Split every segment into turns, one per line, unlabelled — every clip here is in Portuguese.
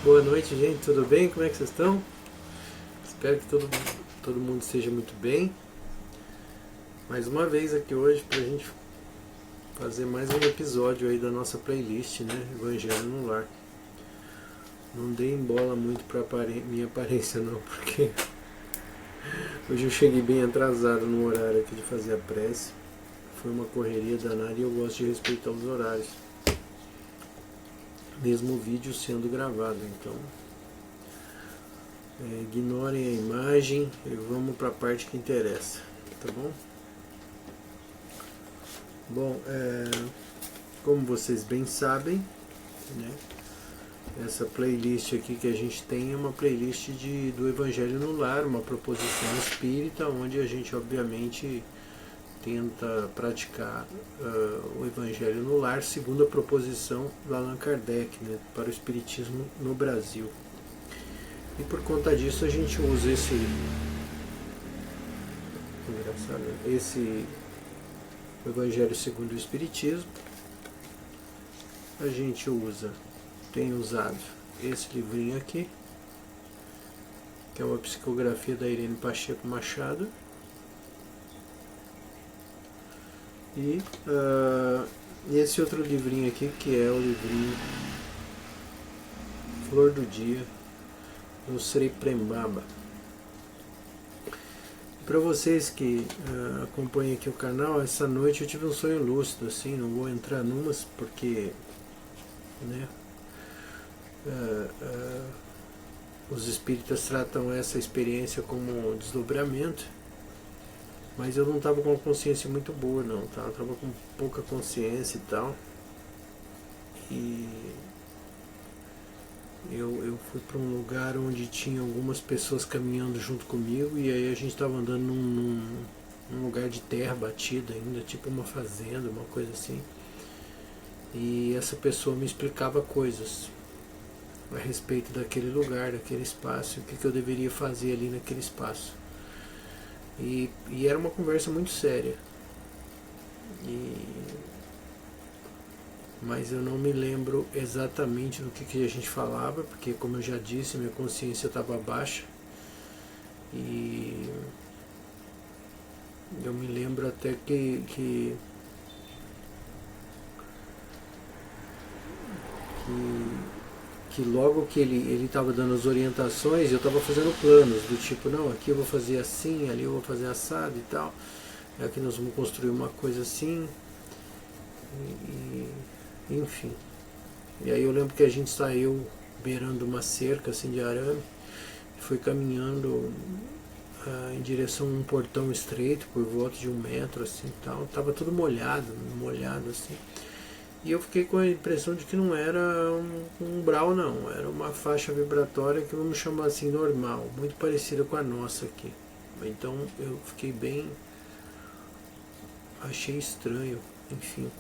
Boa noite, gente. Tudo bem? Como é que vocês estão? Espero que todo mundo esteja muito bem. Mais uma vez aqui hoje para a gente fazer mais um episódio aí da nossa playlist, né? Evangelho no Lar. Não deem bola muito para minha aparência não, porque hoje eu cheguei bem atrasado no horário aqui de fazer a prece. Foi uma correria danada e eu gosto de respeitar os horários. Mesmo o vídeo sendo gravado, então ignorem a imagem e vamos para a parte que interessa, tá bom? Bom, como vocês bem sabem, né, essa playlist aqui que a gente tem é uma playlist do Evangelho no Lar, uma proposição espírita, onde a gente obviamente tenta praticar o Evangelho no Lar segundo a proposição do Allan Kardec, né, para o Espiritismo no Brasil. E por conta disso a gente usa esse Evangelho segundo o Espiritismo. A gente tem usado esse livrinho aqui, que é uma psicografia da Irene Pacheco Machado. E esse outro livrinho aqui, que é o livrinho Flor do Dia, do Sri Prembaba. Para vocês que acompanham aqui o canal, essa noite eu tive um sonho lúcido, assim, não vou entrar numas porque, né, os espíritas tratam essa experiência como um desdobramento, mas eu não estava com uma consciência muito boa não, tá? Eu estava com pouca consciência e tal, e eu fui para um lugar onde tinha algumas pessoas caminhando junto comigo, e aí a gente estava andando num lugar de terra batida ainda, tipo uma fazenda, uma coisa assim, e essa pessoa me explicava coisas a respeito daquele lugar, daquele espaço, o que eu deveria fazer ali naquele espaço. E era uma conversa muito séria. Mas eu não me lembro exatamente do que a gente falava, porque, como eu já disse, minha consciência estava baixa. E eu me lembro até que logo que ele estava dando as orientações, eu estava fazendo planos, do tipo, não, aqui eu vou fazer assim, ali eu vou fazer assado e tal, aqui nós vamos construir uma coisa assim, enfim. E aí eu lembro que a gente saiu beirando uma cerca assim de arame, e foi caminhando em direção a um portão estreito, por volta de 1 metro, assim, tal, estava tudo molhado assim. E eu fiquei com a impressão de que não era um umbral não, era uma faixa vibratória que vamos chamar assim normal, muito parecida com a nossa aqui. Então eu fiquei bem, achei estranho, enfim,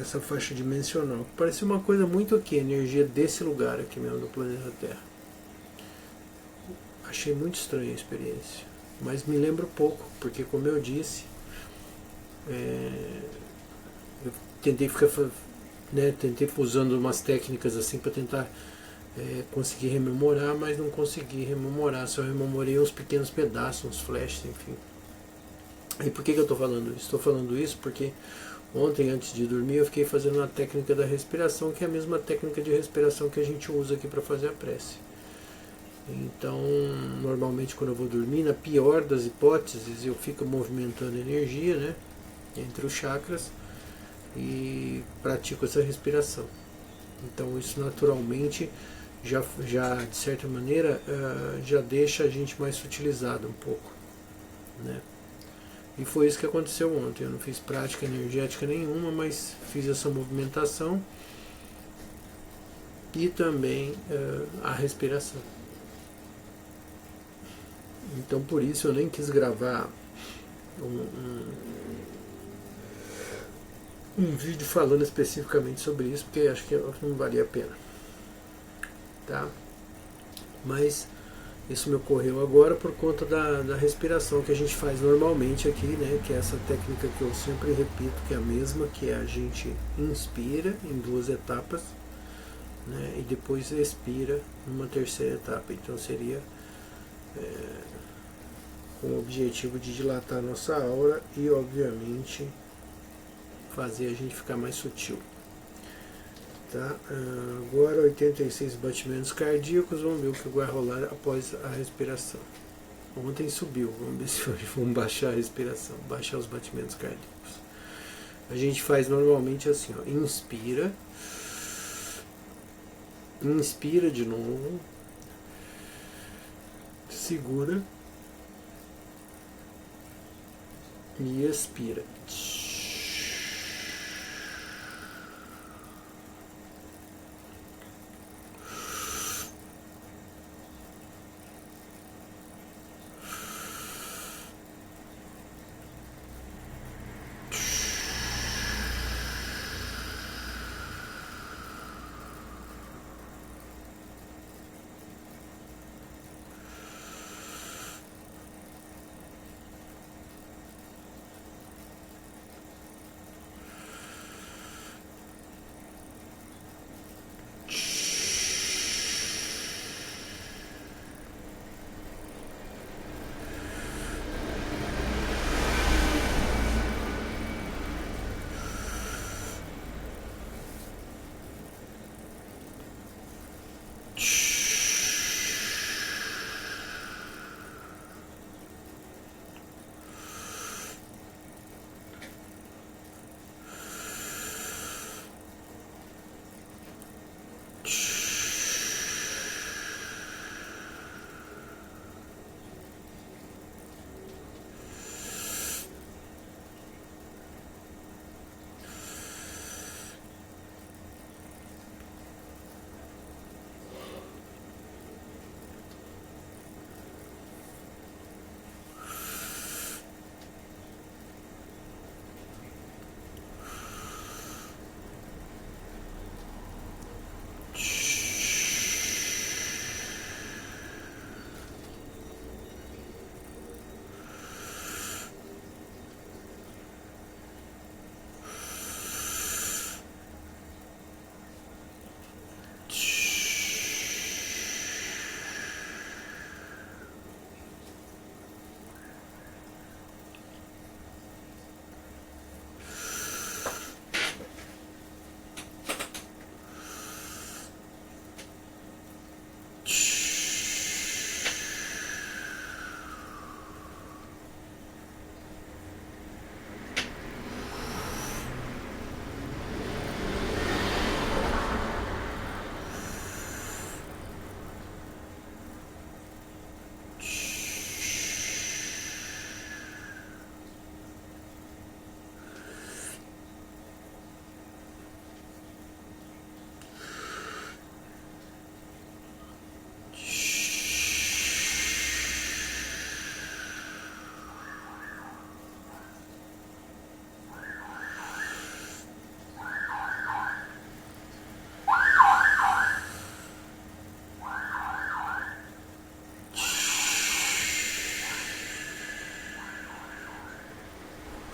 essa faixa dimensional. Parecia uma coisa muito aqui, a energia desse lugar aqui mesmo do planeta Terra. Achei muito estranha a experiência, mas me lembro pouco, porque como eu disse, eu tentei ficar, né, tentei usando umas técnicas assim para tentar conseguir rememorar, mas não consegui rememorar, só rememorei uns pequenos pedaços, uns flashes, enfim. E por que eu estou falando isso? Estou falando isso porque ontem, antes de dormir, eu fiquei fazendo uma técnica da respiração, que é a mesma técnica de respiração que a gente usa aqui para fazer a prece. Então, normalmente quando eu vou dormir, na pior das hipóteses, eu fico movimentando energia, né, entre os chakras, e pratico essa respiração. Então isso naturalmente já de certa maneira já deixa a gente mais sutilizado um pouco, né? E foi isso que aconteceu ontem. Eu não fiz prática energética nenhuma, mas fiz essa movimentação e também a respiração. Então por isso eu nem quis gravar um vídeo falando especificamente sobre isso, porque acho que não valia a pena, tá? Mas isso me ocorreu agora por conta da respiração que a gente faz normalmente aqui, né? Que é essa técnica que eu sempre repito, que é a mesma, que a gente inspira em 2 etapas, né, e depois expira numa terceira etapa. Então seria com o objetivo de dilatar a nossa aura e, obviamente, fazer a gente ficar mais sutil. Tá? Agora 86 batimentos cardíacos, vamos ver o que vai rolar após a respiração. Ontem subiu, vamos ver se hoje vamos baixar a respiração, baixar os batimentos cardíacos. A gente faz normalmente assim, ó, inspira de novo, segura e expira.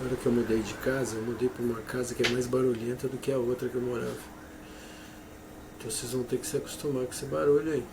Na hora que eu mudei de casa, eu mudei para uma casa que é mais barulhenta do que a outra que eu morava. Então vocês vão ter que se acostumar com esse barulho aí.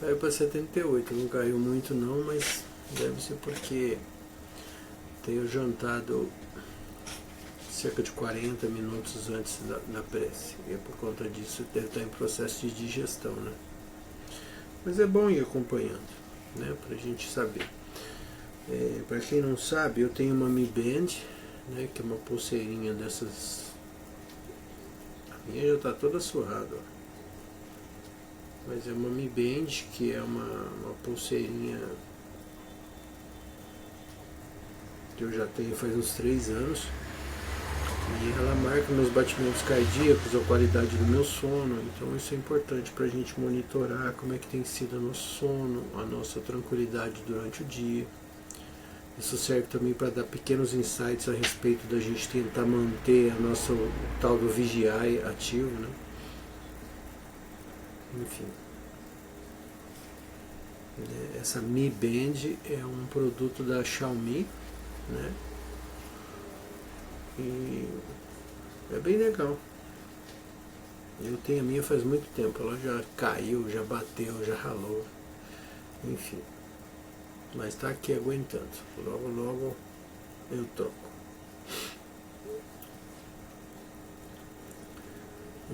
Caiu para 78, não caiu muito não, mas deve ser porque tenho jantado cerca de 40 minutos antes da prece. E é por conta disso deve estar em processo de digestão, né? Mas é bom ir acompanhando, né? Pra gente saber. Para quem não sabe, eu tenho uma Mi Band, né? Que é uma pulseirinha dessas. A minha já está toda surrada, ó. Mas é uma Mi Band, que é uma pulseirinha que eu já tenho faz uns 3 anos. E ela marca meus batimentos cardíacos, a qualidade do meu sono. Então isso é importante para a gente monitorar como é que tem sido o nosso sono, a nossa tranquilidade durante o dia. Isso serve também para dar pequenos insights a respeito da gente tentar manter a nossa o tal do vigiar ativo, né? Enfim. Essa Mi Band é um produto da Xiaomi, né? E é bem legal. Eu tenho a minha faz muito tempo, ela já caiu, já bateu, já ralou, enfim. Mas está aqui aguentando. Logo, logo eu troco.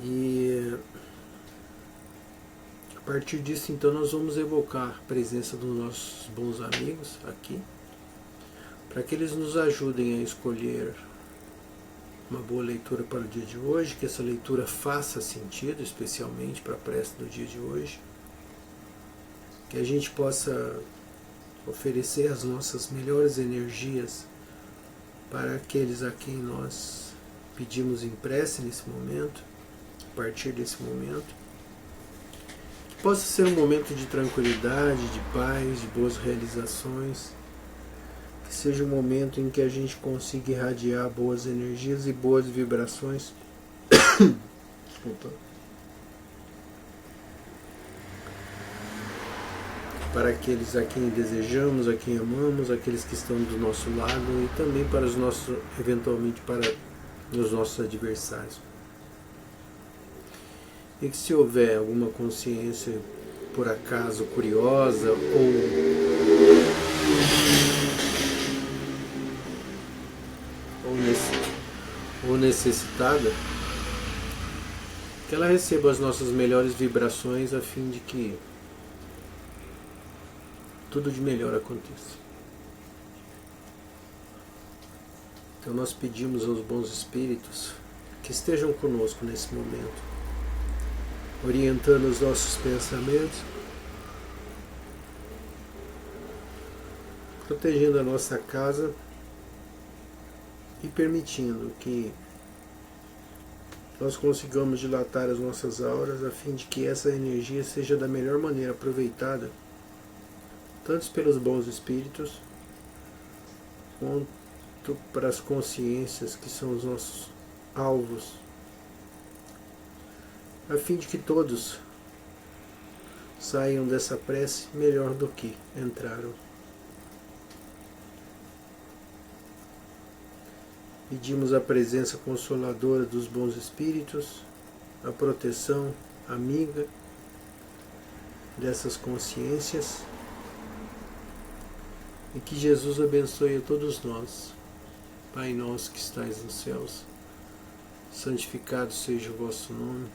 E a partir disso, então, nós vamos evocar a presença dos nossos bons amigos aqui, para que eles nos ajudem a escolher uma boa leitura para o dia de hoje, que essa leitura faça sentido, especialmente para a prece do dia de hoje, que a gente possa oferecer as nossas melhores energias para aqueles a quem nós pedimos em prece nesse momento, a partir desse momento, que possa ser um momento de tranquilidade, de paz, de boas realizações, que seja um momento em que a gente consiga irradiar boas energias e boas vibrações. Desculpa. Para aqueles a quem desejamos, a quem amamos, aqueles que estão do nosso lado e também para os nossos, eventualmente para os nossos adversários. E que se houver alguma consciência por acaso curiosa ou necessitada, que ela receba as nossas melhores vibrações a fim de que tudo de melhor aconteça. Então nós pedimos aos bons espíritos que estejam conosco nesse momento, orientando os nossos pensamentos, protegendo a nossa casa e permitindo que nós consigamos dilatar as nossas auras a fim de que essa energia seja da melhor maneira aproveitada, tanto pelos bons espíritos, quanto para as consciências que são os nossos alvos, a fim de que todos saiam dessa prece melhor do que entraram. Pedimos a presença consoladora dos bons espíritos, a proteção amiga dessas consciências, e que Jesus abençoe a todos nós. Pai nosso que estais nos céus, santificado seja o vosso nome.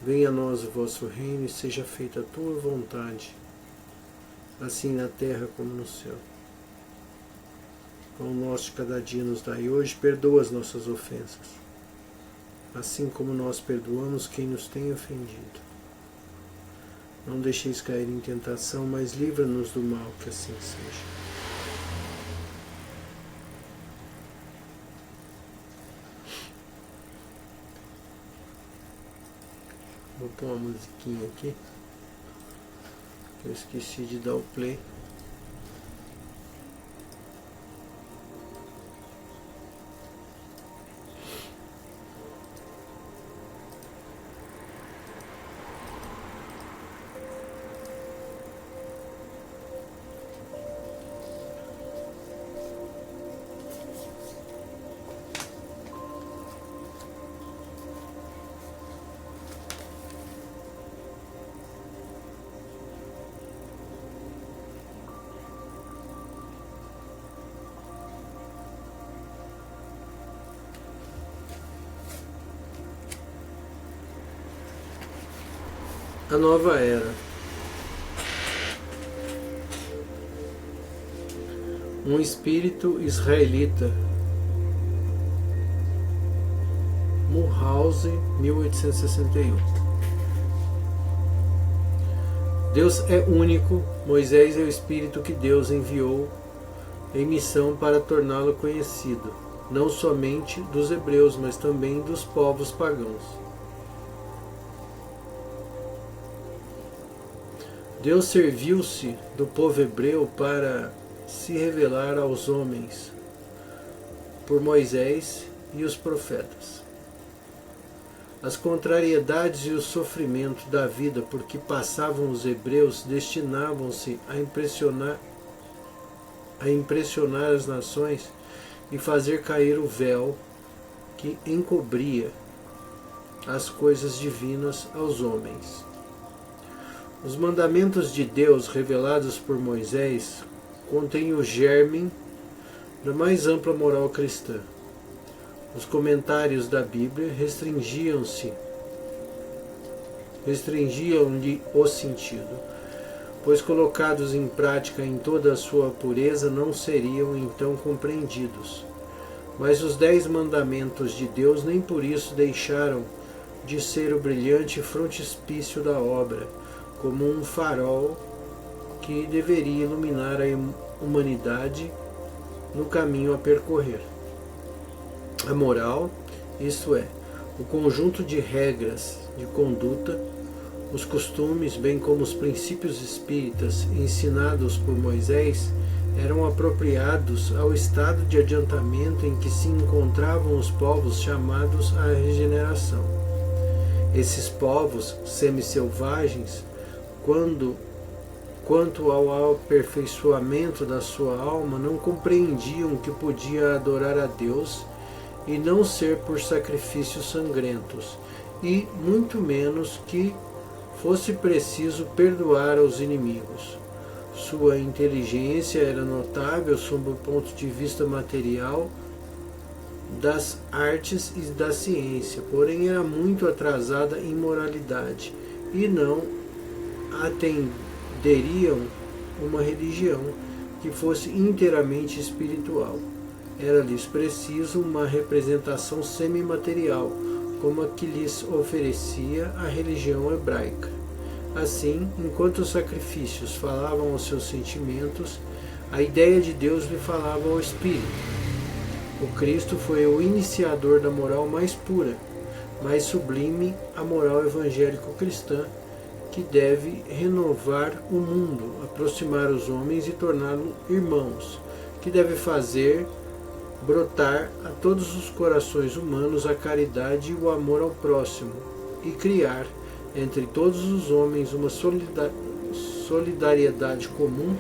Venha a nós o vosso reino e seja feita a tua vontade, assim na terra como no céu. O pão nosso de cada dia nos dai hoje, perdoa as nossas ofensas, assim como nós perdoamos quem nos tem ofendido. Não deixeis cair em tentação, mas livra-nos do mal, que assim seja. Vou pôr uma musiquinha aqui, que eu esqueci de dar o play. A nova era. Um espírito israelita. Mulhouse, 1861. Deus é único. Moisés é o espírito que Deus enviou em missão para torná-lo conhecido, não somente dos hebreus, mas também dos povos pagãos. Deus serviu-se do povo hebreu para se revelar aos homens por Moisés e os profetas. As contrariedades e o sofrimento da vida por que passavam os hebreus destinavam-se a impressionar as nações e fazer cair o véu que encobria as coisas divinas aos homens. Os mandamentos de Deus revelados por Moisés contêm o germe da mais ampla moral cristã. Os comentários da Bíblia restringiam-lhe o sentido, pois colocados em prática em toda a sua pureza não seriam então compreendidos. Mas os 10 mandamentos de Deus nem por isso deixaram de ser o brilhante frontispício da obra, como um farol que deveria iluminar a humanidade no caminho a percorrer. A moral, isto é, o conjunto de regras de conduta, os costumes, bem como os princípios espíritas ensinados por Moisés, eram apropriados ao estado de adiantamento em que se encontravam os povos chamados à regeneração. Esses povos semi-selvagens, quanto ao aperfeiçoamento da sua alma, não compreendiam que podia adorar a Deus e não ser por sacrifícios sangrentos, e muito menos que fosse preciso perdoar aos inimigos. Sua inteligência era notável sob o ponto de vista material das artes e da ciência, porém era muito atrasada em moralidade, e não atenderiam uma religião que fosse inteiramente espiritual. Era-lhes preciso uma representação semimaterial, como a que lhes oferecia a religião hebraica. Assim, enquanto os sacrifícios falavam aos seus sentimentos, a ideia de Deus lhe falava ao espírito. O Cristo foi o iniciador da moral mais pura, mais sublime, a moral evangélico-cristã, que deve renovar o mundo, aproximar os homens e torná-los irmãos, que deve fazer brotar a todos os corações humanos a caridade e o amor ao próximo, e criar entre todos os homens uma solidariedade comum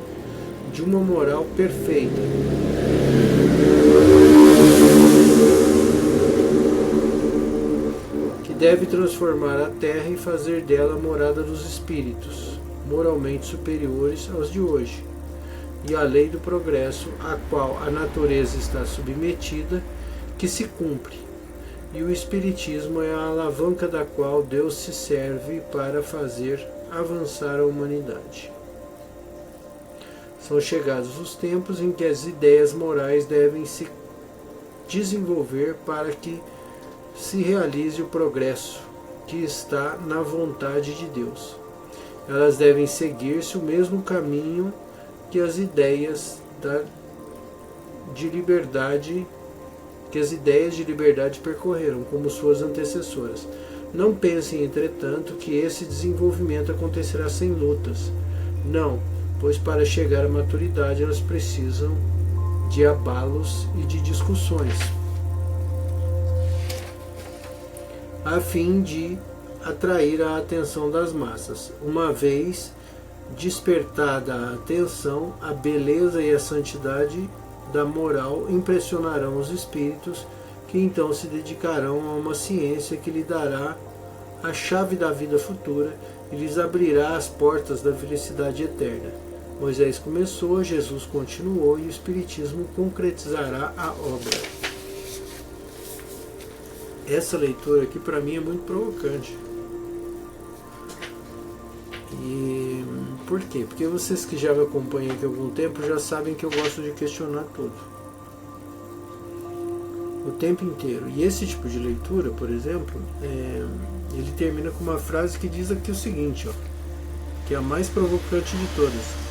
de uma moral perfeita. Que deve transformar a terra e fazer dela a morada dos espíritos, moralmente superiores aos de hoje, e a lei do progresso, a qual a natureza está submetida, que se cumpre, e o Espiritismo é a alavanca da qual Deus se serve para fazer avançar a humanidade. São chegados os tempos em que as ideias morais devem se desenvolver para que se realize o progresso que está na vontade de Deus. Elas devem seguir-se o mesmo caminho que as ideias de liberdade percorreram, como suas antecessoras. Não pensem, entretanto, que esse desenvolvimento acontecerá sem lutas. Não, pois para chegar à maturidade elas precisam de abalos e de discussões, a fim de atrair a atenção das massas. Uma vez despertada a atenção, a beleza e a santidade da moral impressionarão os espíritos, que então se dedicarão a uma ciência que lhe dará a chave da vida futura e lhes abrirá as portas da felicidade eterna. Moisés começou, Jesus continuou e o Espiritismo concretizará a obra. Essa leitura aqui para mim é muito provocante. E por quê? Porque vocês que já me acompanham aqui há algum tempo já sabem que eu gosto de questionar tudo. O tempo inteiro. E esse tipo de leitura, por exemplo, ele termina com uma frase que diz aqui o seguinte, ó, que é a mais provocante de todas.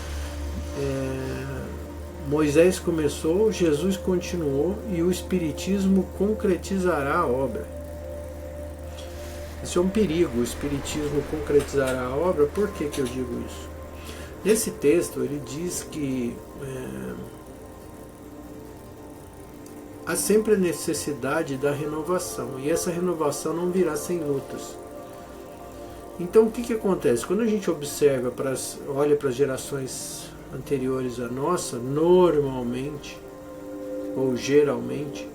Moisés começou, Jesus continuou e o Espiritismo concretizará a obra. Isso é um perigo, o Espiritismo concretizará a obra. Por que eu digo isso? Nesse texto ele diz que há sempre a necessidade da renovação, e essa renovação não virá sem lutas. Então o que acontece? Quando a gente observa, olha para as gerações anteriores à nossa, normalmente, ou geralmente,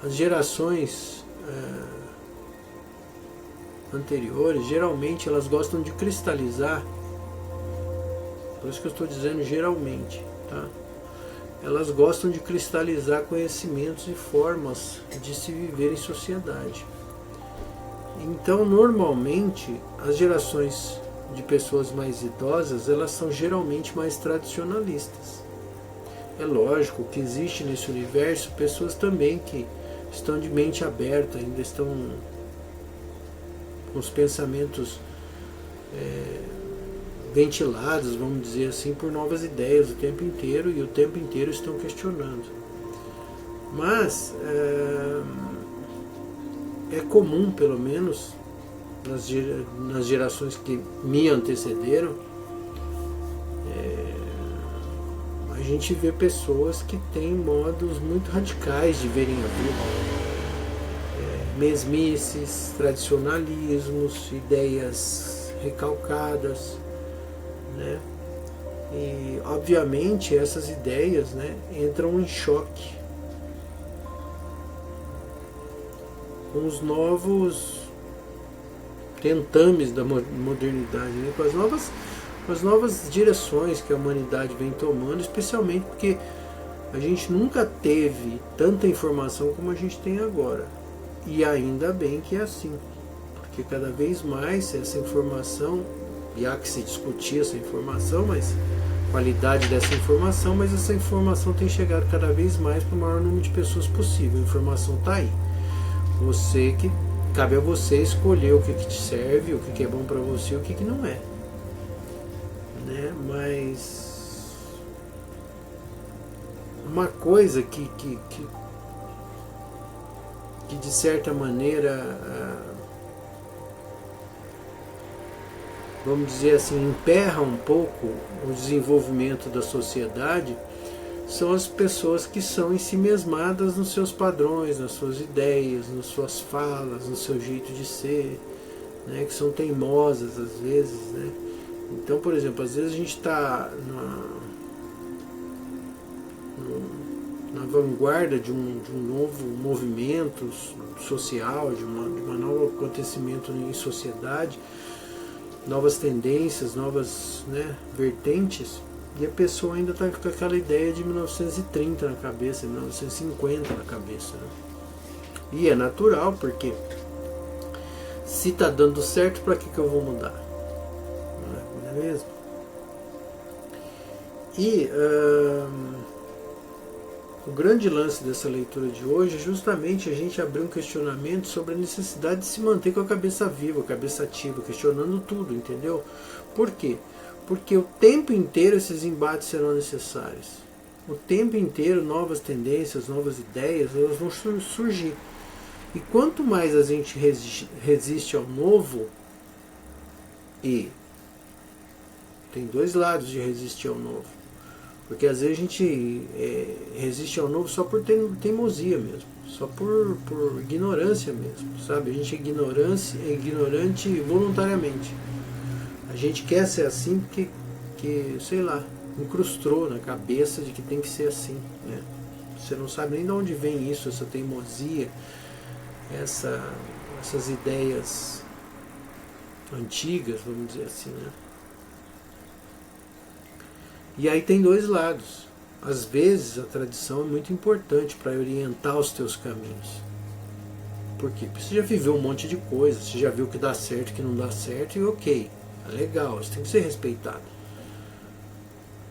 as gerações anteriores, geralmente elas gostam de cristalizar, por isso que eu estou dizendo geralmente, tá? Elas gostam de cristalizar conhecimentos e formas de se viver em sociedade. Então, normalmente, as gerações de pessoas mais idosas, elas são geralmente mais tradicionalistas. É lógico que existe nesse universo pessoas também que estão de mente aberta, ainda estão com os pensamentos ventilados, vamos dizer assim, por novas ideias o tempo inteiro, e o tempo inteiro estão questionando. Mas é comum, pelo menos nas gerações que me antecederam, a gente vê pessoas que têm modos muito radicais de verem a vida. Mesmices, tradicionalismos, ideias recalcadas, né? E obviamente essas ideias, né, entram em choque com os novos tentames da modernidade, né? com as novas direções que a humanidade vem tomando, especialmente porque a gente nunca teve tanta informação como a gente tem agora. E ainda bem que é assim, porque cada vez mais essa informação, e há que se discutir essa informação, mas a qualidade dessa informação, mas essa informação tem chegado cada vez mais para o maior número de pessoas possível. A informação está aí. Cabe a você escolher o que te serve, o que é bom para você e o que não é. Né? Mas uma coisa que de certa maneira, vamos dizer assim, emperra um pouco o desenvolvimento da sociedade, são as pessoas que são ensimesmadas nos seus padrões, nas suas ideias, nas suas falas, no seu jeito de ser, né, que são teimosas às vezes, né? Então, por exemplo, às vezes a gente está na vanguarda de um novo movimento social, de um novo acontecimento em sociedade, novas tendências, novas, né, vertentes, e a pessoa ainda está com aquela ideia de 1930 na cabeça, 1950 na cabeça. Né? E é natural, porque se está dando certo, para que eu vou mudar? Não é mesmo? E o grande lance dessa leitura de hoje é justamente a gente abrir um questionamento sobre a necessidade de se manter com a cabeça viva, a cabeça ativa, questionando tudo, entendeu? Por quê? Porque o tempo inteiro esses embates serão necessários. O tempo inteiro novas tendências, novas ideias, elas vão surgir. E quanto mais a gente resiste ao novo, e tem dois lados de resistir ao novo, porque às vezes a gente resiste ao novo só por teimosia mesmo, só por ignorância mesmo, sabe? A gente é ignorante voluntariamente. A gente quer ser assim porque, sei lá, incrustou na cabeça de que tem que ser assim, né? Você não sabe nem de onde vem isso, essa teimosia, essas ideias antigas, vamos dizer assim, né? E aí tem dois lados. Às vezes a tradição é muito importante para orientar os teus caminhos. Por quê? Porque você já viveu um monte de coisa, você já viu o que dá certo, o que não dá certo, e ok, é legal, isso tem que ser respeitado.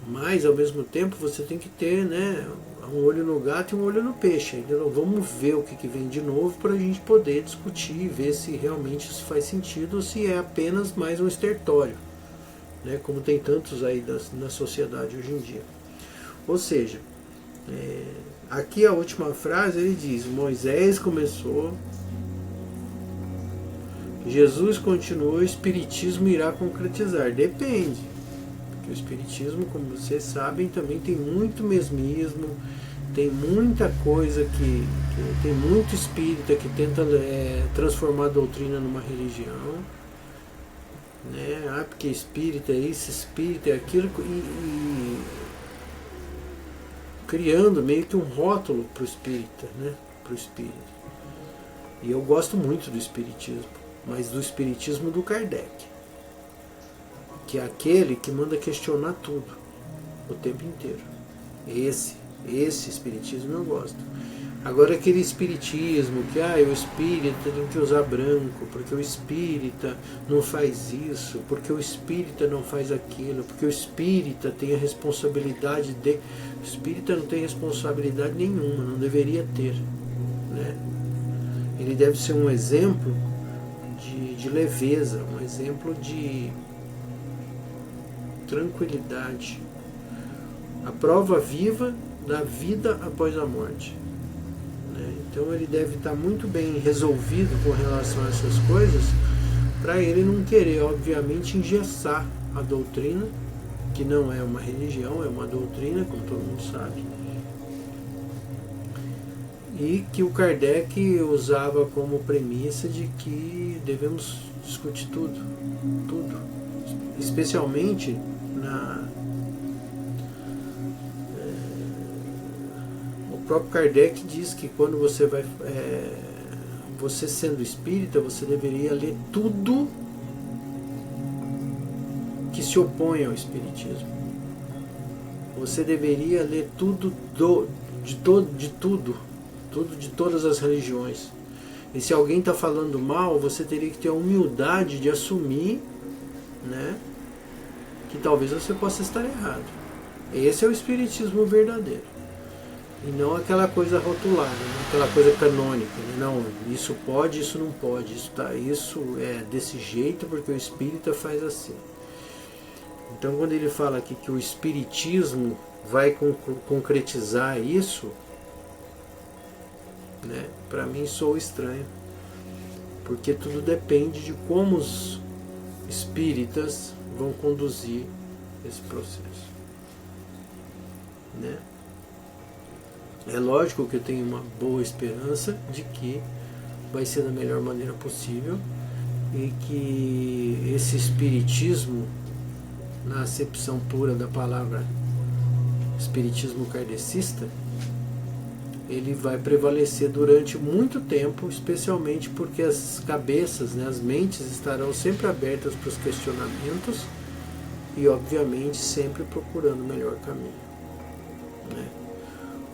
Mas, ao mesmo tempo, você tem que ter, né, um olho no gato e um olho no peixe. Entendeu? Vamos ver o que vem de novo para a gente poder discutir e ver se realmente isso faz sentido ou se é apenas mais um estertório, né, como tem tantos aí na sociedade hoje em dia. Ou seja, aqui a última frase ele diz: Moisés começou, Jesus continuou, o Espiritismo irá concretizar. Depende. Porque o Espiritismo, como vocês sabem, também tem muito mesmismo, tem muita coisa que tem muito espírita que tenta transformar a doutrina numa religião, né? Porque espírita é isso, espírita é aquilo, e criando meio que um rótulo para o espírita, né? Para o espírita. E eu gosto muito do espiritismo, mas do espiritismo do Kardec, que é aquele que manda questionar tudo o tempo inteiro. Esse espiritismo eu gosto. Agora aquele espiritismo que o espírita tem que usar branco, porque o espírita não faz isso, porque o espírita não faz aquilo, porque o espírita tem a responsabilidade de... O espírita não tem responsabilidade nenhuma, não deveria ter, né? Ele deve ser um exemplo de leveza, um exemplo de tranquilidade, a prova viva da vida após a morte, né? Então ele deve estar muito bem resolvido com relação a essas coisas, para ele não querer, obviamente, engessar a doutrina, que não é uma religião, é uma doutrina, como todo mundo sabe, e que o Kardec usava como premissa de que devemos discutir tudo, especialmente o próprio Kardec diz que quando você vai, você sendo espírita, você deveria ler tudo que se opõe ao espiritismo. Você deveria ler tudo de todas as religiões. E se alguém está falando mal, você teria que ter a humildade de assumir, né, que talvez você possa estar errado. Esse é o espiritismo verdadeiro. E não aquela coisa rotulada, né? Aquela coisa canônica, né? Não, isso pode, isso não pode, isso é desse jeito porque o espírita faz assim. Então quando ele fala aqui que o espiritismo vai concretizar isso, né, para mim soa estranho, porque tudo depende de como os espíritas vão conduzir esse processo, né? É lógico que eu tenho uma boa esperança de que vai ser da melhor maneira possível e que esse espiritismo, na acepção pura da palavra espiritismo kardecista, ele vai prevalecer durante muito tempo, especialmente porque as cabeças, né, as mentes estarão sempre abertas para os questionamentos e, obviamente, sempre procurando o melhor caminho, né?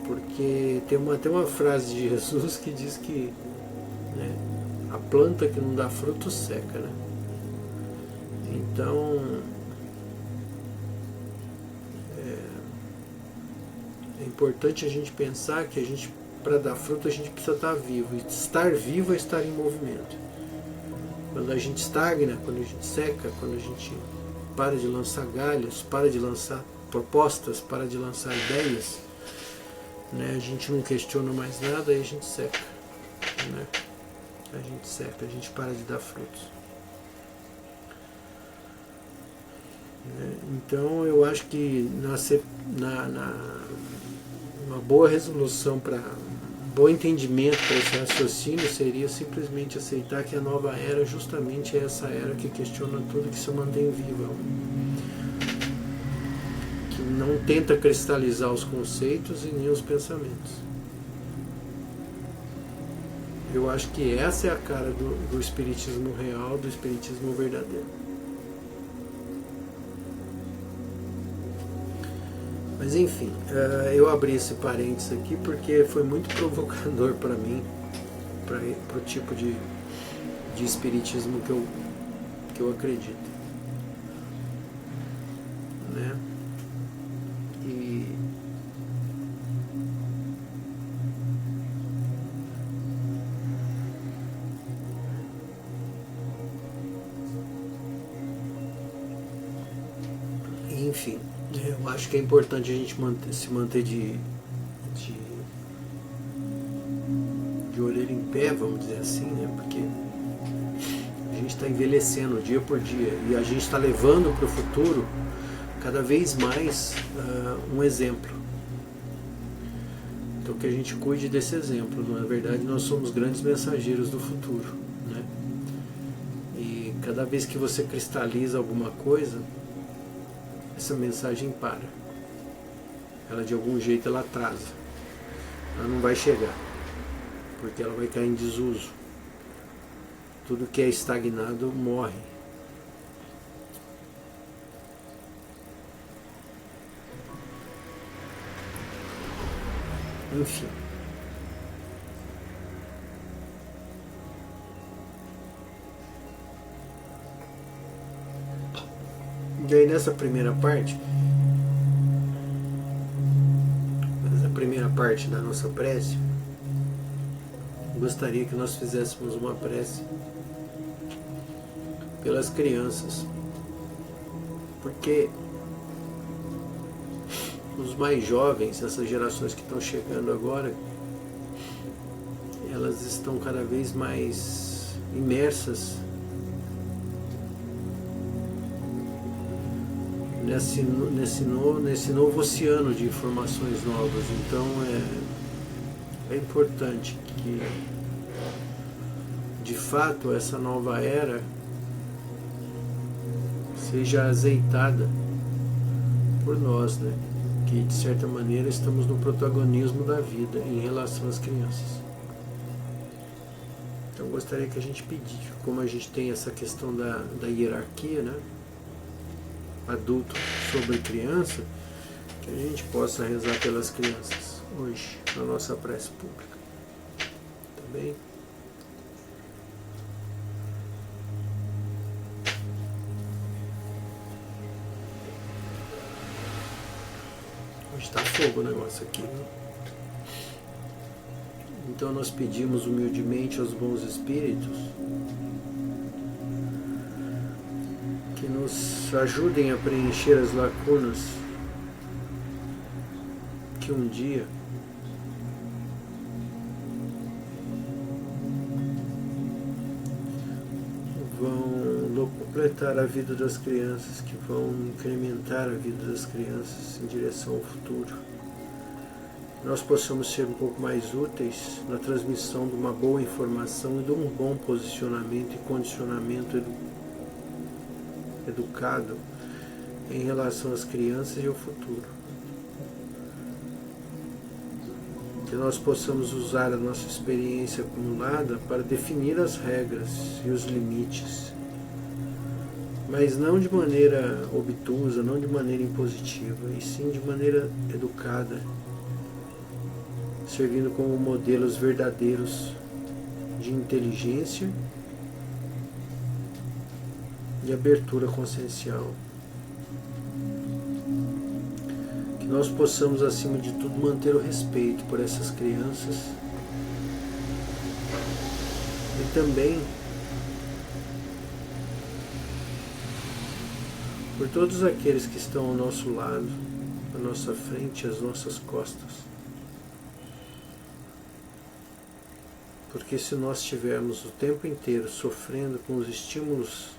Porque tem até uma frase de Jesus que diz que, né, a planta que não dá fruto seca, né? Então é importante a gente pensar que para dar fruto a gente precisa estar vivo, e estar vivo é estar em movimento. Quando a gente estagna, quando a gente seca, quando a gente para de lançar galhos, para de lançar propostas, para de lançar ideias, né, a gente não questiona mais nada, aí a gente seca, né? A gente seca, a gente para de dar frutos. Então eu acho que uma boa resolução, bom entendimento para esse raciocínio seria simplesmente aceitar que a nova era justamente é essa era que questiona tudo, que se mantém viva, que não tenta cristalizar os conceitos e nem os pensamentos. Eu acho que essa é a cara do espiritismo real, do espiritismo verdadeiro. Mas enfim, eu abri esse parênteses aqui porque foi muito provocador para mim para o tipo de espiritismo que eu acredito, né? Enfim, eu acho que é importante a gente se manter de orelha em pé, vamos dizer assim, né? Porque a gente está envelhecendo dia por dia e a gente está levando para o futuro cada vez mais um exemplo. Então que a gente cuide desse exemplo. Na verdade, nós somos grandes mensageiros do futuro, né? E cada vez que você cristaliza alguma coisa, essa mensagem para. Ela de algum jeito ela atrasa. Ela não vai chegar, porque ela vai cair em desuso. Tudo que é estagnado morre. Enfim. E aí nessa primeira parte da nossa prece, gostaria que nós fizéssemos uma prece pelas crianças, porque os mais jovens, essas gerações que estão chegando agora, elas estão cada vez mais imersas nesse novo oceano de informações novas. Então é importante que, de fato, essa nova era seja azeitada por nós, né? Que de certa maneira estamos no protagonismo da vida em relação às crianças. Então gostaria que a gente pedisse, como a gente tem essa questão da hierarquia, né? Adulto sobre criança, que a gente possa rezar pelas crianças hoje na nossa prece pública. Tá bem? Hoje está fogo o negócio aqui, né? Então nós pedimos humildemente aos bons espíritos que nos ajudem a preencher as lacunas que um dia vão completar a vida das crianças, que vão incrementar a vida das crianças em direção ao futuro. Nós possamos ser um pouco mais úteis na transmissão de uma boa informação e de um bom posicionamento e condicionamento educado em relação às crianças e ao futuro. Que nós possamos usar a nossa experiência acumulada para definir as regras e os limites, mas não de maneira obtusa, não de maneira impositiva, e sim de maneira educada, servindo como modelos verdadeiros de inteligência e abertura consciencial. Que nós possamos, acima de tudo, manter o respeito por essas crianças e também por todos aqueles que estão ao nosso lado, à nossa frente, às nossas costas. Porque se nós estivermos o tempo inteiro sofrendo com os estímulos,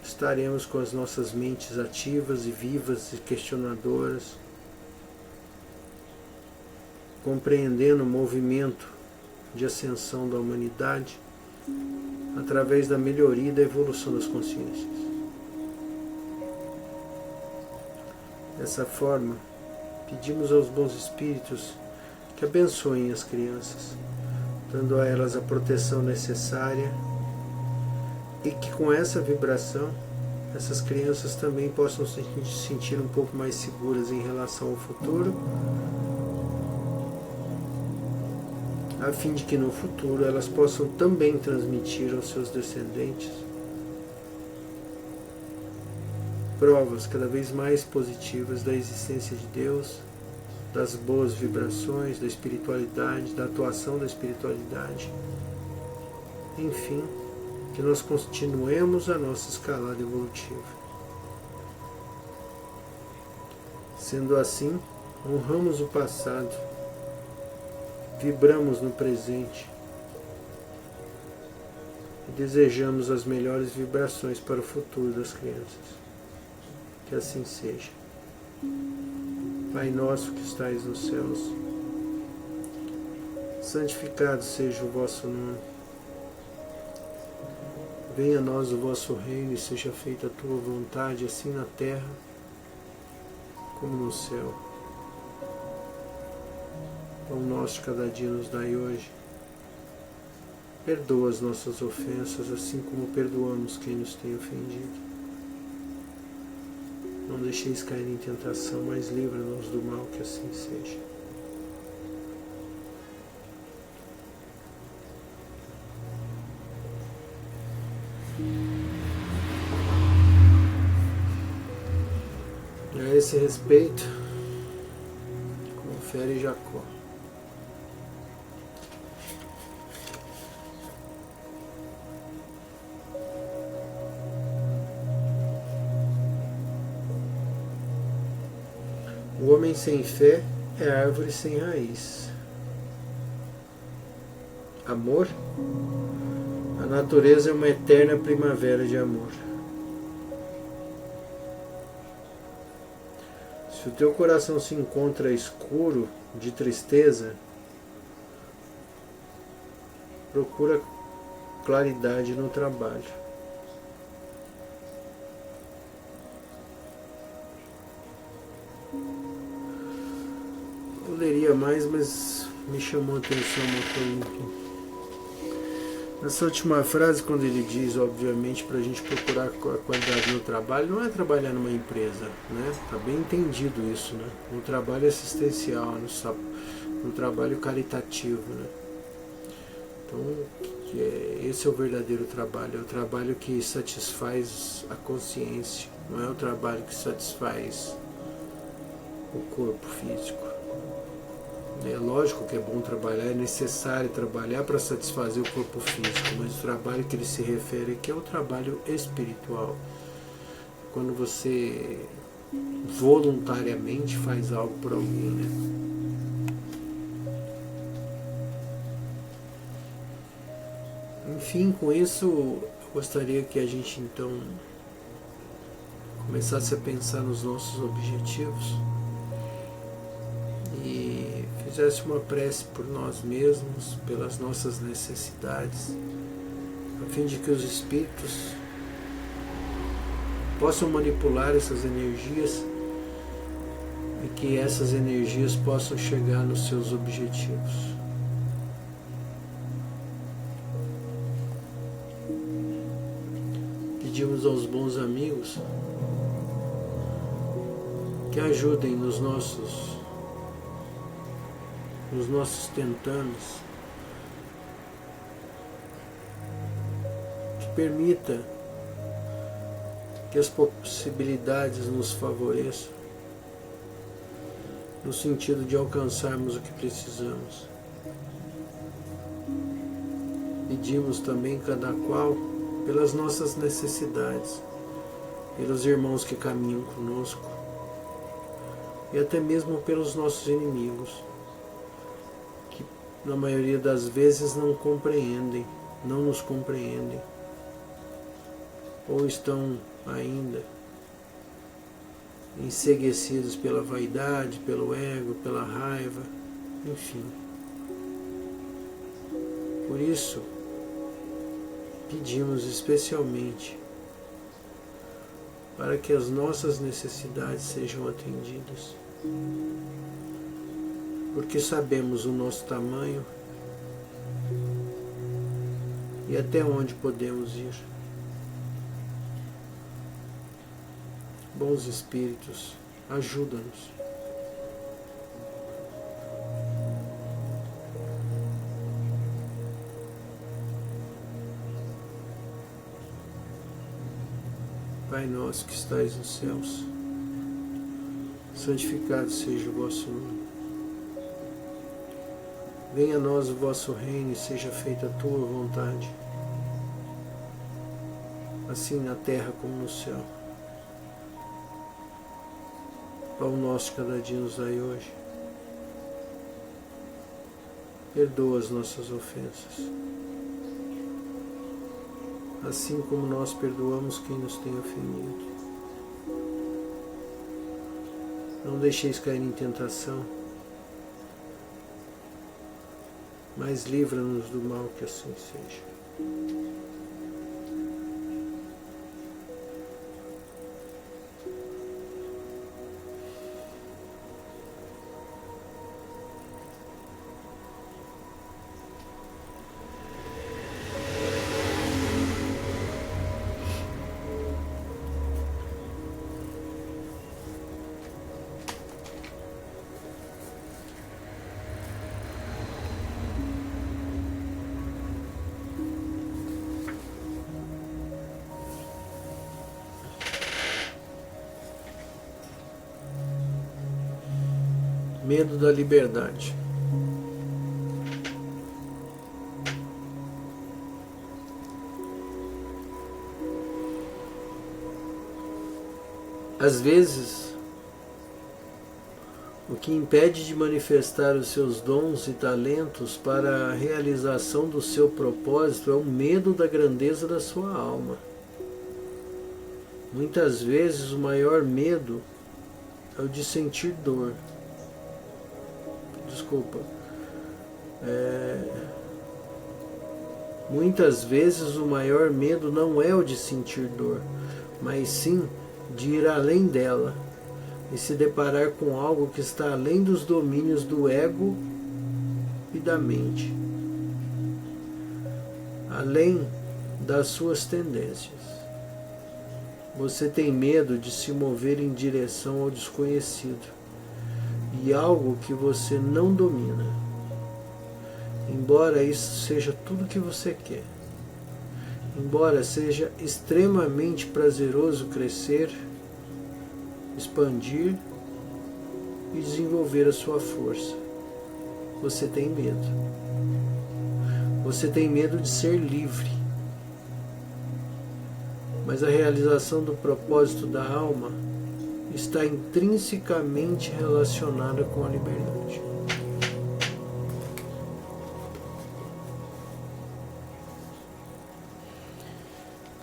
estaremos com as nossas mentes ativas e vivas e questionadoras, compreendendo o movimento de ascensão da humanidade através da melhoria e da evolução das consciências. Dessa forma, pedimos aos bons espíritos que abençoem as crianças, dando a elas a proteção necessária e que com essa vibração essas crianças também possam se sentir um pouco mais seguras em relação ao futuro a fim de que no futuro elas possam também transmitir aos seus descendentes provas cada vez mais positivas da existência de Deus, das boas vibrações, da espiritualidade, da atuação da espiritualidade. Enfim, que nós continuemos a nossa escalada evolutiva. Sendo assim, honramos o passado, vibramos no presente e desejamos as melhores vibrações para o futuro das crianças. Que assim seja. Pai nosso que estais nos céus, santificado seja o vosso nome. Venha a nós o vosso reino e seja feita a tua vontade, assim na terra como no céu. Pão nosso de cada dia nos dai hoje. Perdoa as nossas ofensas, assim como perdoamos quem nos tem ofendido. Não deixeis cair em tentação, mas livra-nos do mal, que assim seja. A esse respeito, confere Jacó. O homem sem fé é árvore sem raiz. Amor? A natureza é uma eterna primavera de amor. Se o teu coração se encontra escuro de tristeza, procura claridade no trabalho. Eu leria mais, mas me chamou a atenção uma coisa aqui. Nessa última frase, quando ele diz, obviamente, para a gente procurar a qualidade no trabalho, não é trabalhar numa empresa, né? Está bem entendido isso, né? No trabalho assistencial, no trabalho caritativo, né? Então, esse é o verdadeiro trabalho, é o trabalho que satisfaz a consciência, não é o trabalho que satisfaz o corpo físico. É lógico que é bom trabalhar, é necessário trabalhar para satisfazer o corpo físico, mas o trabalho que ele se refere aqui é o trabalho espiritual. Quando você voluntariamente faz algo por alguém, né? Enfim, com isso, eu gostaria que a gente então começasse a pensar nos nossos objetivos e fizesse uma prece por nós mesmos, pelas nossas necessidades, a fim de que os espíritos possam manipular essas energias e que essas energias possam chegar nos seus objetivos. Pedimos aos bons amigos que ajudem nos nossos tentames, que permita que as possibilidades nos favoreçam, no sentido de alcançarmos o que precisamos. Pedimos também, cada qual, pelas nossas necessidades, pelos irmãos que caminham conosco e até mesmo pelos nossos inimigos, que na maioria das vezes não nos compreendem, ou estão ainda enceguecidos pela vaidade, pelo ego, pela raiva, enfim. Por isso, pedimos especialmente para que as nossas necessidades sejam atendidas, porque sabemos o nosso tamanho e até onde podemos ir. Bons espíritos, ajuda-nos. Pai nosso que estais nos céus, santificado seja o vosso nome. Venha a nós o vosso reino e seja feita a tua vontade, assim na terra como no céu. Pão nosso de cada dia nos dai hoje. Perdoa as nossas ofensas, assim como nós perdoamos quem nos tem ofendido. Não deixeis cair em tentação, mas livra-nos do mal, que assim seja. Medo da liberdade. Às vezes, o que impede de manifestar os seus dons e talentos para a realização do seu propósito é o medo da grandeza da sua alma. Muitas vezes o maior medo é o de sentir dor. Muitas vezes o maior medo não é o de sentir dor, mas sim de ir além dela e se deparar com algo que está além dos domínios do ego e da mente, além das suas tendências. Você tem medo de se mover em direção ao desconhecido e algo que você não domina, embora isso seja tudo que você quer, embora seja extremamente prazeroso crescer, expandir e desenvolver a sua força. Você tem medo. Você tem medo de ser livre. Mas a realização do propósito da alma está intrinsecamente relacionada com a liberdade.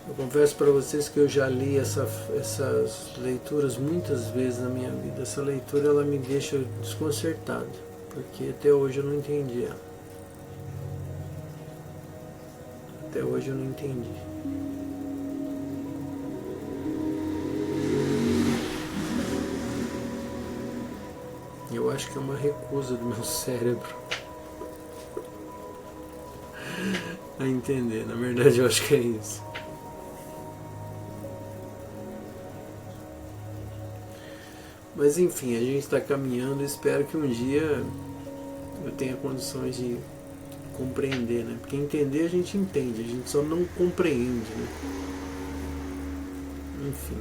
Eu confesso para vocês que eu já li essas leituras muitas vezes na minha vida. Essa leitura ela me deixa desconcertado, porque até hoje eu não entendi ela. Até hoje eu não entendi. Eu acho que é uma recusa do meu cérebro a entender. Na verdade, eu acho que é isso. Mas enfim, a gente está caminhando e espero que um dia eu tenha condições de compreender, né? Porque entender a gente entende, a gente só não compreende, né? Enfim.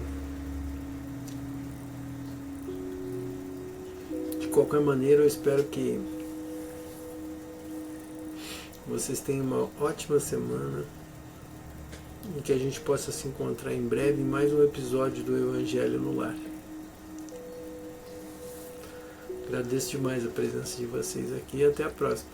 De qualquer maneira, eu espero que vocês tenham uma ótima semana e que a gente possa se encontrar em breve em mais um episódio do Evangelho no Lar. Agradeço demais a presença de vocês aqui e até a próxima.